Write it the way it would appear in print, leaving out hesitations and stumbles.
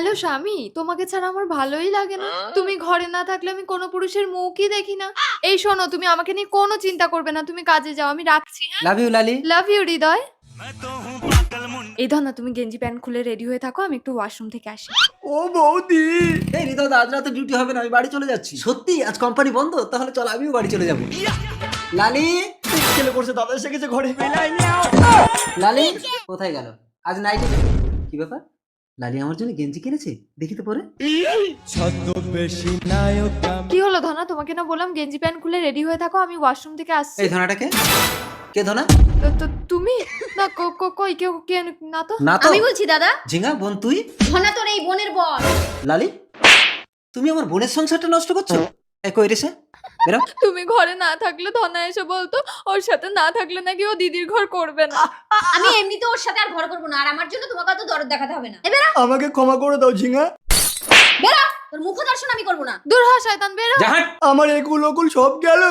Hello স্বামী, তোমাকে ছাড়া আমার ভালোই লাগে না। তুমি ঘরে না থাকলে আমি কোনো পুরুষের মুখই দেখি না। এই শোনো, তুমি আমাকে নিয়ে কোনো চিন্তা করবে না, তুমি কাজে যাও, আমি রাখছি। হ্যাঁ, love you Lali. Love you হৃদয়। এই ধর না, তুমি গেঞ্জি প্যান্ট খুলে রেডি হয়ে থাকো, আমি একটু ওয়াশরুম থেকে আসি। ও বৌদি, এই হৃদয় আজ রাতে ডিউটি হবে না, আমি বাড়ি চলে যাচ্ছি। সত্যি আজ কোম্পানি বন্ধ? তাহলে চল আমিও বাড়ি চলে যাবো। লালি ছেলে পড়ছে, দাদা এসে গেছে ঘরে। লালি কোথায় গেল? আজ নাইটে কি ব্যাপার? লালি আমার জন্য গেঞ্জি কিনেছে, দেখি তো পরে। কি হলো ধনা, তোমাকে না বললাম গেঞ্জি প্যান্ট খুলে রেডি হয়ে থাকো, আমি ওয়াশরুম থেকে আসছি। এই ধনাটাকে কে? ধনা তো তুমি না, কই কেউ কে না তো। না তো। আমি বলছি দাদা। ঝিঙা বোন তুই? ধনা তোর এই বোনের বর। লালি তুমি আমার বোনের সংসারটা নষ্ট করছো। এই কই রে সে? বেরো। তুমি ঘরে না থাকলে ধনা এসে বলতো ওর সাথে না থাকলে নাকি ও দিদির ঘর করবে না। আমি এমনিতে ওর সাথে আর ঘর করবো না, আর আমার জন্য তোমাকে অত দরদ দেখাতে হবে না। এবার আমাকে ক্ষমা করে দাও ঝিঙা। বেরো, তোর মুখ দর্শন আমি করবো না। দূর হ শয়তান, বেরো। জাহাট আমার একুল ওকুল সব গেল।